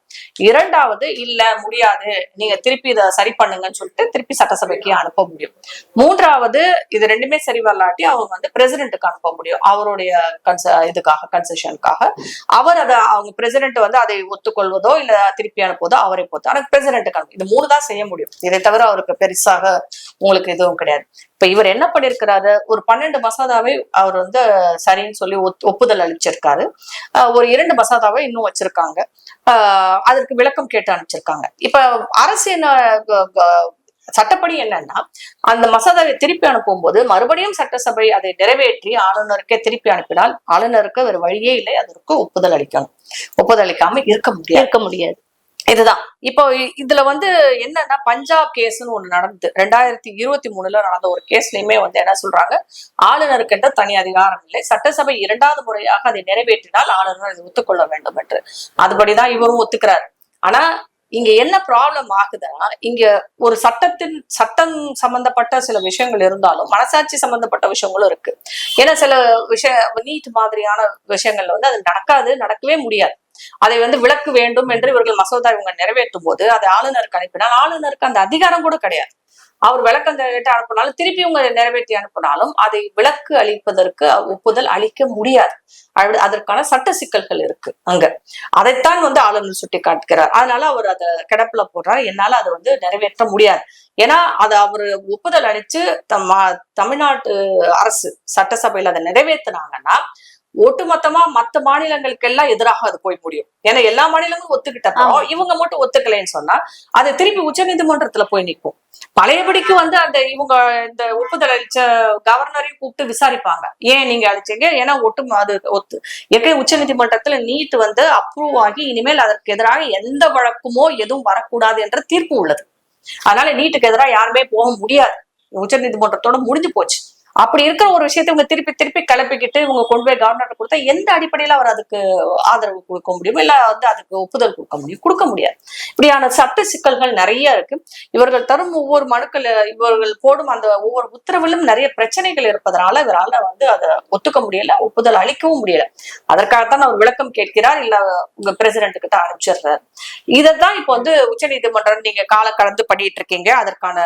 இரண்டாவது, இல்ல முடியாது, நீங்க திருப்பி இதை சரி பண்ணுங்கன்னு சொல்லிட்டு திருப்பி சட்டசபைக்கு அனுப்ப முடியும். மூன்றாவது, இது ரெண்டுமே சரி வரலாட்டி அவங்க வந்து பிரசிடென்ட்டுக்கு அனுப்ப முடியும். அவருடைய கன்செஷனுக்காக அவர் அவங்க பிரசிடென்ட் வந்து அதை ஒத்துக்கொள்வதோ இல்ல திருப்பி அனுப்புவதோ அவரை பொறுத்து. ஆனா பிரசிடென்ட்டுக்கு அனுப்பும். இது 3 தான் செய்ய முடியும். இதை தவிர அவருக்கு பெருசாக உங்களுக்கு எதுவும் கிடையாது. இப்ப இவர் என்ன பண்ணிருக்கிறாரு, ஒரு 12 மசோதாவை அவர் வந்து சரின்னு சொல்லி ஒப்புதல் அளிச்சிருக்காரு. ஒரு 2 மசோதாவை இன்னும் வச்சிருக்காங்க. அதற்கு விளக்கம் கேட்டு அனுப்பிச்சிருக்காங்க. இப்ப அரசின் சட்டப்படி என்னன்னா, அந்த மசோதாவை திருப்பி அனுப்பும் போது மறுபடியும் சட்டசபை அதை நிறைவேற்றி ஆளுநருக்கே திருப்பி அனுப்பினால் ஆளுநருக்கு வேறு வழியே இல்லை, அதற்கு ஒப்புதல் அளிக்கணும். ஒப்புதல் அளிக்காம இருக்க முடியாது. இதுதான். இப்போ இதுல வந்து என்னன்னா, பஞ்சாப் கேஸ்ன்னு ஒண்ணு நடந்தது 2023 நடந்த ஒரு கேஸ்லயுமே வந்து என்ன சொல்றாங்க, ஆளுநருக்கு என்ற தனி அதிகாரம் இல்லை, சட்டசபை 2வது முறையாக அதை நிறைவேற்றினால் ஆளுநர் அதை ஒத்துக்கொள்ள வேண்டும் என்று. அதுபடிதான் இவரும் ஒத்துக்கிறாரு. ஆனா இங்க என்ன ப்ராப்ளம் ஆகுதுன்னா, இங்க ஒரு சட்டம் சம்பந்தப்பட்ட சில விஷயங்கள் இருந்தாலும் மனசாட்சி சம்பந்தப்பட்ட விஷயங்களும் இருக்கு. ஏன்னா சில நீட் மாதிரியான விஷயங்கள்ல வந்து அது நடக்கவே முடியாது. அதை வந்து விலக்கு வேண்டும் என்று இவர்கள் மசோதா இவங்க நிறைவேற்றும் போது அதை ஆளுநருக்கு அனுப்பினால் ஆளுநருக்கு அந்த அதிகாரம் கூட கிடையாது. அவர் விளக்கம் கேட்டு அனுப்பினாலும் திருப்பி இவங்க நிறைவேற்றி அனுப்பினாலும் அதை விலக்கு அளிப்பதற்கு ஒப்புதல் அளிக்க முடியாது. அதற்கான சட்ட சிக்கல்கள் இருக்கு அங்க. அதைத்தான் வந்து ஆளுநர் சுட்டி காட்டுகிறார். அதனால அவர் அதை கிடப்புல போடுறாரு. என்னால அதை வந்து நிறைவேற்ற முடியாது. ஏன்னா அதை அவரு ஒப்புதல் அளிச்சு தமிழ்நாட்டு அரசு சட்டசபையில அதை நிறைவேற்றினாங்கன்னா ஒட்டுமொத்தமா மத்த மாநிலங்களுக்கு எல்லாம் எதிராக அது போய் முடியும். ஏன்னா எல்லா மாநிலங்களும் ஒத்துக்கிட்டப்போ இவங்க மட்டும் ஒத்துக்கலைன்னு சொன்னா அது திருப்பி உச்ச நீதிமன்றத்துல போய் நிற்கும். பழையபடிக்கு வந்து இவங்க இந்த ஒப்புதல் அளிச்ச கவர்னரையும் கூப்பிட்டு விசாரிப்பாங்க, ஏன் நீங்க அளிச்சீங்க, ஏன்னா உச்ச நீதிமன்றத்துல நீட் வந்து அப்ரூவ் ஆகி இனிமேல் அதற்கு எதிராக எந்த வழக்குமோ எதுவும் வரக்கூடாது என்ற தீர்ப்பு உள்ளது. அதனால நீட்டுக்கு எதிராக யாருமே போக முடியாது, உச்ச நீதிமன்றத்தோட முடிஞ்சு போச்சு. அப்படி இருக்கிற ஒரு விஷயத்தை இவங்க திருப்பி திருப்பி கிளப்பிக்கிட்டு இவங்க கொண்டு போய் கவர்னர் கொடுத்தா எந்த அடிப்படையில அவர் அதுக்கு ஆதரவு கொடுக்க முடியும், இல்ல வந்து அதுக்கு ஒப்புதல் கொடுக்க முடியாது. இப்படியான சட்ட சிக்கல்கள் நிறைய இருக்கு. இவர்கள் தரும் ஒவ்வொரு மனுக்கள், இவர்கள் போடும் அந்த ஒவ்வொரு உத்தரவிலும் நிறைய பிரச்சனைகள் இருப்பதனால இவரால் வந்து அதை ஒத்துக்க முடியல, ஒப்புதல் அளிக்கவும் முடியல. அதற்காகத்தான் அவர் விளக்கம் கேட்கிறார், இல்ல உங்க பிரசிடென்ட்டுக்கு தான் அனுப்பிச்சிடுறாரு. இதைத்தான் இப்போ வந்து உச்ச நீதிமன்றம் நீங்க காலம் கடந்து பண்ணிட்டு இருக்கீங்க, அதற்கான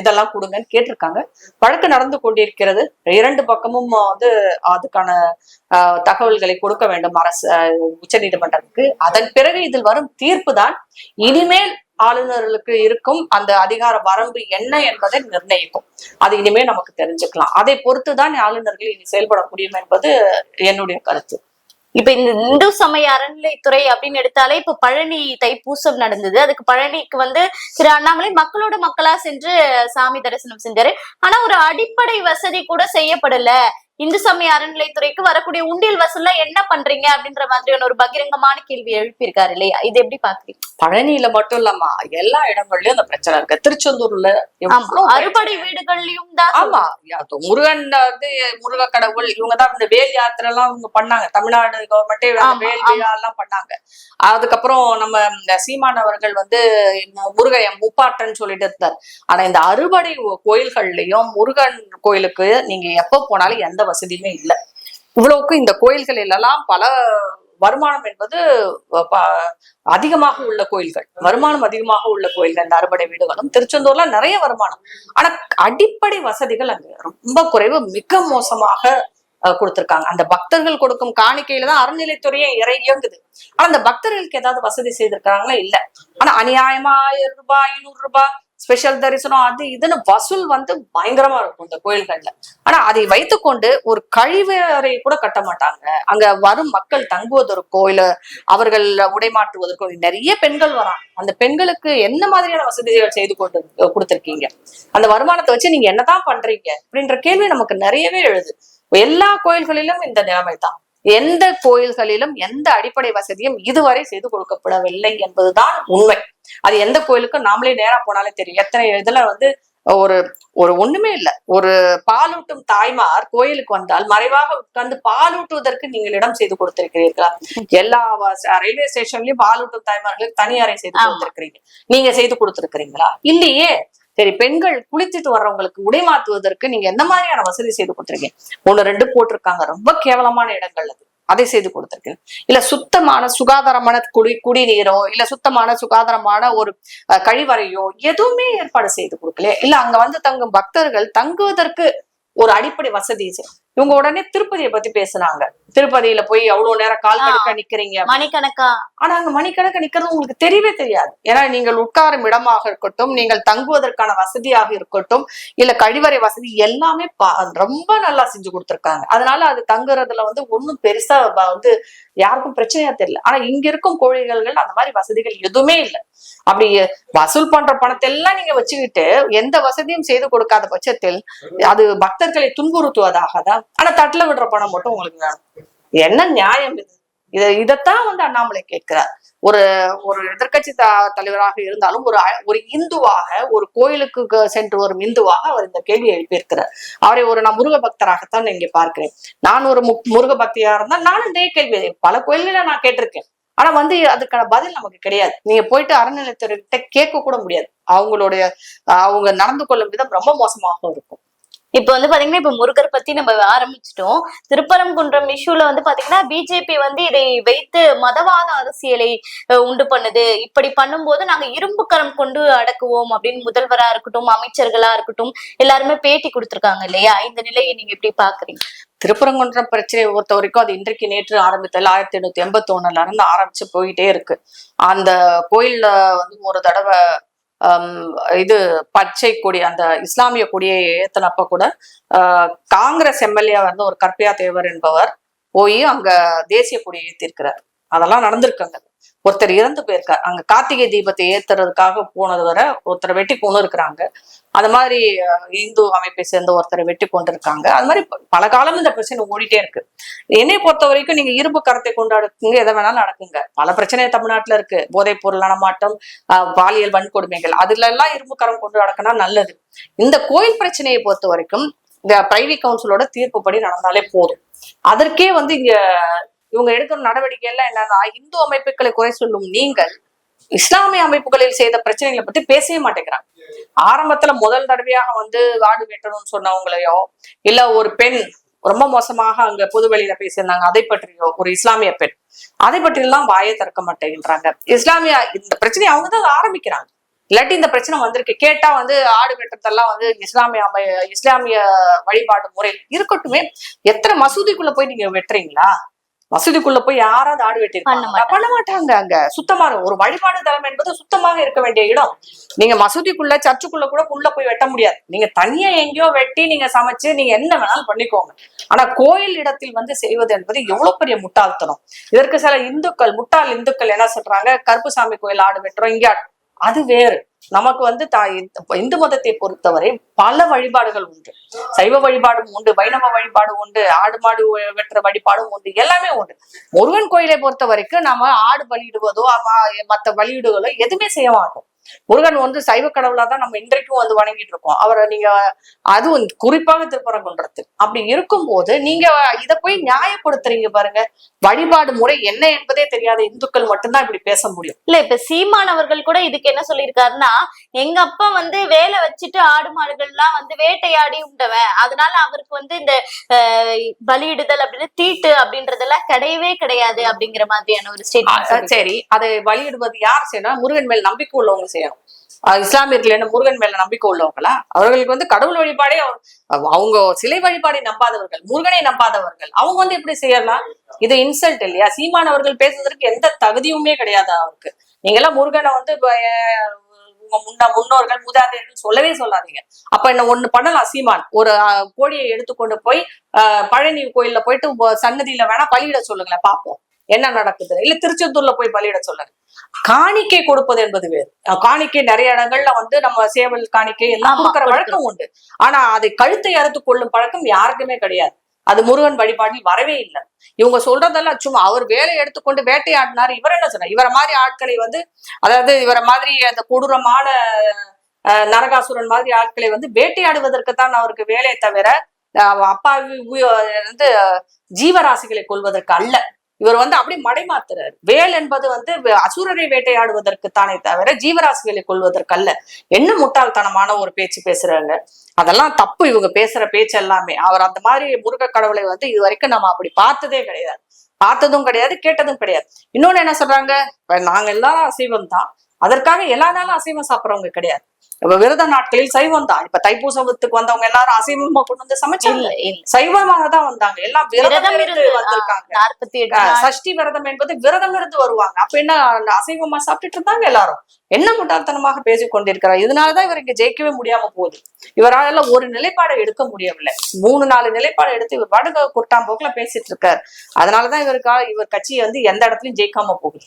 இதெல்லாம் கொடுங்கன்னு கேட்டிருக்காங்க. வழக்கு நடந்து கொண்டிருக்கிறது. இரண்டு பக்கமும் வந்து அதுக்கான தகவல்களை கொடுக்க வேண்டும் அரசு உச்ச நீதிமன்றத்துக்கு. அதன் பிறகு இதில் வரும் தீர்ப்பு தான் இனிமேல் ஆளுநர்களுக்கு இருக்கும் அந்த அதிகார வரம்பு என்ன என்பதை நிர்ணயிக்கும். அது இனிமேல் நமக்கு தெரிஞ்சுக்கலாம். அதை பொறுத்துதான் ஆளுநர்கள் இனி செயல்பட முடியும் என்பது என்னுடைய கருத்து. இப்ப இந்த இந்து சமய அறநிலைத்துறை அப்படின்னு எடுத்தாலே இப்ப பழனி தைப்பூசம் நடந்தது. அதுக்கு பழனிக்கு வந்து திரு அண்ணாமலை மக்களோட மக்களா சென்று சாமி தரிசனம் செஞ்சாரு. ஆனா ஒரு அடிப்படை வசதி கூட செய்யப்படல. இந்து சமய அறநிலைத்துறைக்கு வரக்கூடிய உண்டியல் வசூல்ல என்ன பண்றீங்க அப்படின்ற மாதிரியான ஒரு பகிரங்கமான கேள்வி எழுப்பியிருக்காரு இல்லையா? இது எப்படி பாக்குறீங்க? பழனியில மட்டும் இல்லாம எல்லா இடங்கள்லயும் அந்த பிரச்சனை இருக்கு. திருச்செந்தூர்ல அறுபடை வீடுகள்லயும் தான். ஆமா, முருகன் வந்து முருக கடவுள், இவங்கதான் இந்த வேல் யாத்திரை எல்லாம் இவங்க பண்ணாங்க. தமிழ்நாடு கவர்மெண்டே வேல் விழா எல்லாம் பண்ணாங்க. அதுக்கப்புறம் நம்ம இந்த சீமான் அவர்கள் வந்து முருகையன் முப்பாட்டன்னு சொல்லிட்டு இருந்தார். ஆனா இந்த அறுபடை கோயில்கள்லயும் முருகன் கோயிலுக்கு நீங்க எப்ப போனாலும் எந்த வசதியுமே இல்லை. இவ்வளவுக்கு இந்த கோயில்களில் எல்லாம் பல வருமானம் என்பது அதிகமாக உள்ள கோயில்கள், வருமானம் அதிகமாக உள்ள கோயில்கள் இந்த அறுபடை வீடுகளும். திருச்செந்தூர்ல நிறைய வருமானம். ஆனா அடிப்படை வசதிகள் அங்க ரொம்ப குறைவு, மிக மோசமாக கொடுத்திருக்காங்க. அந்த பக்தர்கள் கொடுக்கும் காணிக்கையில தான் அறநிலைத்துறையே இயங்குது. ஆனா அந்த பக்தர்களுக்கு ஏதாவது வசதி செய்திருக்காங்களா? இல்ல. ஆனா அநியாயமா 1000 ரூபாய் 500 ரூபாய் ஸ்பெஷல் தரிசனம் அது இதுன்னு வசூல் வந்து பயங்கரமா இருக்கும் இந்த கோயில்கள்ல. ஆனா அதை வைத்துக்கொண்டு ஒரு கழிவறை கூட கட்ட மாட்டாங்க. அங்க வரும் மக்கள் தங்குவதற்கோ இல்ல அவர்கள் உடைமாற்றுவதற்கோ நிறைய பெண்கள் வராங்க. அந்த பெண்களுக்கு என்ன மாதிரியான வசதிகள் செய்து கொடுத்திருக்கீங்க? அந்த வருமானத்தை வச்சு நீங்க என்னதான் பண்றீங்க அப்படின்ற கேள்வி நமக்கு நிறையவே எழுது. எல்லா கோயில்களிலும் இந்த நிலைமை தான். எந்த கோயில்களிலும் எந்த அடிப்படை வசதியும் இதுவரை செய்து கொடுக்கப்படவில்லை என்பதுதான் உண்மை. அது எந்த கோயிலுக்கும் நாமளே நேரா போனாலே தெரியும். எத்தனை இதுல வந்து ஒரு ஒரு ஒண்ணுமே இல்ல. ஒரு பாலூட்டும் தாய்மார் கோயிலுக்கு வந்தால் மறைவாக உட்கார்ந்து பாலூட்டுவதற்கு நீங்கள் இடம் செய்து கொடுத்திருக்கிறீர்களா? எல்லா ரயில்வே ஸ்டேஷன்லயும் பாலூட்டும் தாய்மார்களுக்கு தனி அறை செய்து கொடுத்திருக்கிறீங்க. நீங்க செய்து கொடுத்திருக்கிறீங்களா? இல்லையே. சரி, பெண்கள் குளித்துட்டு வர்றவங்களுக்கு உடை மாத்துவதற்கு நீங்க எந்த மாதிரியான வசதி செய்து கொடுத்துருக்கீங்க? 1 2 போட்டிருக்காங்க. ரொம்ப கேவலமான இடங்கள் அது. அதை செய்து கொடுத்திருக்கேன். இல்ல சுத்தமான சுகாதாரமான குடிநீரோ இல்ல சுத்தமான சுகாதாரமான ஒரு கழிவறையோ எதுவுமே ஏற்பாடு செய்து கொடுக்கல. இல்ல அங்க வந்து தங்கும் பக்தர்கள் தங்குவதற்கு ஒரு அடிப்படை வசதி. இவங்க உடனே திருப்பதியை பத்தி பேசுனாங்க. திருப்பதியில போய் அவ்வளவு நேரம் கால் கணக்கா நிக்கிறீங்க, மணிக்கணக்கா. ஆனா அங்க மணிக்கணக்கா நிக்கிறது உங்களுக்கு தெரியவே தெரியாது. ஏன்னா நீங்கள் உட்காரும் இடமாக இருக்கட்டும், நீங்கள் தங்குவதற்கான வசதியாக இருக்கட்டும், இல்ல கழிவறை வசதி எல்லாமே ரொம்ப நல்லா செஞ்சு கொடுத்திருக்காங்க. அதனால அது தங்குறதுல வந்து ஒன்னும் பெருசா வந்து யாருக்கும் பிரச்சனையா தெரியல. ஆனா இங்க இருக்கும் கோயில்கள் அந்த மாதிரி வசதிகள் எதுவுமே இல்லை. அப்படி வசூல் பண்ற பணத்தை எல்லாம் நீங்க வச்சுக்கிட்டு எந்த வசதியும் செய்து கொடுக்காத பட்சத்தில் அது பக்தர்களை துன்புறுத்துவதாக தான். ஆனா தட்டுல விடுற பணம் மட்டும் உங்களுக்கு வேணும். என்ன நியாயம் இது? இதைத்தான் வந்து அண்ணாமலை கேட்கிறார். ஒரு எதிர்கட்சி தலைவராக இருந்தாலும் ஒரு இந்துவாக, ஒரு கோயிலுக்கு சென்று வரும் இந்துவாக அவர் இந்த கேள்வியை எழுப்பியிருக்கிறார். அவரை நான் முருக பக்தராகத்தான் இங்கே பார்க்கிறேன். நான் ஒரு முருக பக்தியா இருந்தா நானும் இதே கேள்வி பல கோயில்களை நான் கேட்டிருக்கேன். ஆனா வந்து அதுக்கான பதில் நமக்கு கிடையாது. நீங்க போயிட்டு அறநிலையத்துறை கிட்ட கேட்க கூட முடியாது. அவங்க நடந்து கொள்ளும் விதம் ரொம்ப மோசமாக இருக்கும். இப்ப வந்து பாத்தீங்கன்னா இப்ப முருகர் பத்தி நம்ம ஆரம்பிச்சிட்டோம். திருப்பரங்குன்றம் இஷ்யூல வந்து பாத்தீங்கன்னா பிஜேபி வந்து இதை வைத்து மதவாத அரசியலை உண்டு பண்ணுது. இப்படி பண்ணும்போது நாங்க இரும்பு கரம் கொண்டு அடக்குவோம் அப்படின்னு முதல்வரா இருக்கட்டும், அமைச்சர்களா இருக்கட்டும் எல்லாருமே பேட்டி கொடுத்திருக்காங்க இல்லையா? இந்த நிலையை நீங்க எப்படி பாக்குறீங்க? திருப்பரங்குன்றம் பிரச்சனையை பொறுத்த வரைக்கும் அது இன்றைக்கு நேற்று ஆரம்பித்தல 1881 இருந்து ஆரம்பிச்சு போயிட்டே இருக்கு. அந்த கோயில்ல வந்து ஒரு தடவை இது பச்சை கொடி, அந்த இஸ்லாமிய கொடியை ஏத்தனப்ப கூட காங்கிரஸ் எம்எல்ஏ வந்து ஒரு கற்பியா தேவர் என்பவர் போய் அங்க தேசிய கொடியை ஏத்திருக்கிறார். அதெல்லாம் நடந்திருக்காங்க. ஒருத்தர் இறந்து போயிருக்காரு. அங்க கார்த்திகை தீபத்தை ஏத்துறதுக்காக போனது வரை ஒருத்தரை வெட்டி கொண்டு இருக்கிறாங்க. அந்த மாதிரி இந்து அமைப்பை சேர்ந்த ஒருத்தரை வெட்டி கொண்டு இருக்காங்க. அது மாதிரி பல காலம் இந்த பிரச்சனை ஓடிட்டே இருக்கு. என்னை பொறுத்த வரைக்கும் நீங்க இரும்பு கரத்தை கொண்டாடுங்க, எதை வேணாலும் நடக்குங்க. பல பிரச்சனை தமிழ்நாட்டுல இருக்கு. போதைப் பொருள் நடமாட்டம், பாலியல் வன்கொடுமைகள், அதுல எல்லாம் இரும்பு கரம் கொண்டு நடக்கினா நல்லது. இந்த கோயில் பிரச்சனையை பொறுத்த வரைக்கும் இந்த பிரைவி கவுன்சிலோட தீர்ப்புப்படி நடந்தாலே போதும். அதற்கே வந்து இங்க இவங்க எடுக்கிற நடவடிக்கை எல்லாம் என்னன்னா, இந்து அமைப்புகளை குறை சொல்லும் நீங்கள் இஸ்லாமிய அமைப்புகளில் செய்த பிரச்சனைகளை பத்தி பேசவே மாட்டேங்கிறாங்க. ஆரம்பத்துல முதல் தடவையாக வந்து ஆடு வெட்டணும்னு சொன்னவங்களையோ, இல்ல ஒரு பெண் ரொம்ப மோசமாக அங்க பொது வெளியில பேசியிருந்தாங்க அதை பற்றியோ, ஒரு இஸ்லாமிய பெண் அதை பற்றியெல்லாம் வாயை திறக்க மாட்டேங்கிறாங்க. இஸ்லாமிய இந்த பிரச்சனையை அவங்கதான் ஆரம்பிக்கிறாங்க. இல்லாட்டி இந்த பிரச்சனை வந்திருக்கு. கேட்டா வந்து ஆடு வெட்டுறதெல்லாம் வந்து இஸ்லாமிய வழிபாடு முறை இருக்கட்டுமே. எத்தனை மசூதிக்குள்ள போய் நீங்க வெட்டுறீங்களா? மசூதிக்குள்ள போய் யாராவது ஆடு வெட்டிருப்பாங்க? பண்ண மாட்டாங்க. அங்க சுத்தமான ஒரு வழிபாடு தலம் என்பது சுத்தமாக இருக்க வேண்டிய இடம். நீங்க மசூதிக்குள்ள சர்ச்சுக்குள்ள கூட உள்ள போய் வெட்ட முடியாது. நீங்க தனியா எங்கேயோ வெட்டி நீங்க சமைச்சு நீங்க என்ன வேணாலும் பண்ணிக்கோங்க. ஆனா கோயில் இடத்தில் வந்து செய்வது என்பது எவ்வளவு பெரிய முட்டாள்தனம். இதற்கு சில முட்டாள் இந்துக்கள் என்ன சொல்றாங்க, கருப்புசாமி கோயில் ஆடு வெட்டுறோம் இங்க. அது வேறு. நமக்கு வந்து இந்து மதத்தை பொறுத்தவரை பல வழிபாடுகள் உண்டு. சைவ வழிபாடும் உண்டு, வைணவ வழிபாடு உண்டு, ஆடு மாடு வெட்டுற வழிபாடும் உண்டு, எல்லாமே உண்டு. முருகன் கோயிலை பொறுத்த வரைக்கும் நாம ஆடு பலியிடுவதோ மற்ற பலியிடுவதோ எதுவுமே செய்ய மாட்டோம். முருகன் வந்து சைவ கடவுளா தான் நம்ம இன்றைக்கும் வந்து வணங்கிட்டு இருக்கோம் அவரை. நீங்க அதுவும் குறிப்பாக திருப்பரங்குன்றத்தில் அப்படி இருக்கும்போது நீங்க இதை போய் நியாயப்படுத்துறீங்க பாருங்க. வழிபாடு முறை என்ன என்பதே தெரியாத இந்துக்கள் மட்டும்தான் இப்படி பேச முடியும். இல்ல இப்ப சீமானவர்கள் கூட இதுக்கு என்ன சொல்லியிருக்காருன்னா, எங்க அப்பா வந்து வேலை வச்சுட்டு ஆடு மாடுகள் எல்லாம் வந்து வேட்டையாடி உண்டவன், அதனால அவருக்கு வந்து இந்த பலியிடுதல் அப்படின்னு தீட்டு அப்படின்றதெல்லாம் கிடையவே கிடையாது அப்படிங்கிற மாதிரியான ஒரு ஸ்டேட்மெண்ட். சரி, அதை பலியிடுவது யார் செய்யணும்? முருகன் மேல் நம்பிக்கை உள்ளவங்க செய்யணும். இஸ்லாமியர்கள் என்ன முருகன் மேல நம்பிக்கை உள்ளவங்களா? அவர்களுக்கு வந்து கடவுள் வழிபாடே அவங்க சிலை வழிபாடை நம்பாதவர்கள், முருகனை நம்பாதவர்கள், அவங்க வந்து எப்படி செய்யலாம்? இது இன்சல்ட் இல்லையா? சீமானவர்கள் பேசுறதுக்கு எந்த தகுதியுமே கிடையாது அவருக்கு. நீங்க எல்லாம் முருகனை வந்து முன்னோர்கள் மூதாதையர்கள் சொல்லவே சொல்லாதீங்க. அப்ப என்ன ஒண்ணு பண்ணலாம், சீமான் ஒரு கோழியை எடுத்துக்கொண்டு போய் பழனி கோயில்ல போயிட்டு சன்னதியில வேணா பலியிட சொல்லுங்களேன், பாப்போம் என்ன நடக்குது. இல்ல திருச்செந்தூர்ல போய் பலியிட சொல்லுங்க. காணிக்கை கொடுப்பது என்பது வேறு. காணிக்கை நிறைய இடங்கள்ல வந்து நம்ம சேவல் காணிக்கை எல்லாம் கொடுக்குற வழக்கம் உண்டு. ஆனா அதை கழுத்தை அறுத்து கொள்ளும் பழக்கம் யாருக்குமே கிடையாது. அது முருகன் வழிபாட்டில் வரவே இல்லை. இவங்க சொல்றதெல்லாம் சும்மா. அவர் வேலையை எடுத்துக்கொண்டு வேட்டையாடினாரு. இவர் என்ன சொன்னார்? இவரை மாதிரி ஆட்களை வந்து, அதாவது இவரை மாதிரி அந்த கொடூரமான நரகாசுரன் மாதிரி ஆட்களை வந்து வேட்டையாடுவதற்கு தான் அவருக்கு வேலையை தவிர அப்பாவி வந்து ஜீவராசிகளை கொள்வதற்கு அல்ல. இவர் வந்து அப்படி மடைமாத்துறாரு. வேல் என்பது வந்து அசுரரை வேட்டையாடுவதற்கு தானே தவிர ஜீவராசிகளை கொள்வதற்கு அல்ல. என்ன முட்டாள்தனமான ஒரு பேச்சு பேசுறாங்க. அதெல்லாம் தப்பு. இவங்க பேசுற பேச்சு எல்லாமே. அவர் அந்த மாதிரி முருக கடவுளை வந்து இது வரைக்கும் நம்ம அப்படி பார்த்ததே கிடையாது. பார்த்ததும் கிடையாது, கேட்டதும் கிடையாது. இன்னொன்னு என்ன சொல்றாங்க, நாங்க எல்லாரும் அசைவம் தான், அதற்காக எல்லா நாளும் அசைவம் சாப்பிட்றவங்க கிடையாது. இப்ப விரத நாட்களில் சைவம் தான். இப்ப தைப்பூசத்துக்கு வந்தவங்க எல்லாரும் அசைவமா கொண்டு வந்து சமைச்சாங்க, சைவமாக தான் வந்தாங்க. எல்லாம் விரதம் இருந்து வந்திருக்காங்க. சஷ்டி விரதம் என்பது விரதம் இருந்து வருவாங்க. அப்ப என்ன அசைவமா சாப்பிட்டுட்டு இருந்தாங்க எல்லாரும். என்ன முட்டாள்தனமாக பேசிக் கொண்டிருக்கிறார். இதனாலதான் இவர் இங்க ஜெயிக்கவே முடியாம போகுது. இவரால ஒரு நிலைப்பாடை எடுக்க முடியவில்லை. 3-4 நிலைப்பாடை எடுத்து இவர் பாடுக குட்டாம் போக்குல பேசிட்டு இருக்காரு. அதனாலதான் இவர் கட்சியை வந்து எந்த இடத்துலயும் ஜெயிக்காம போகுது.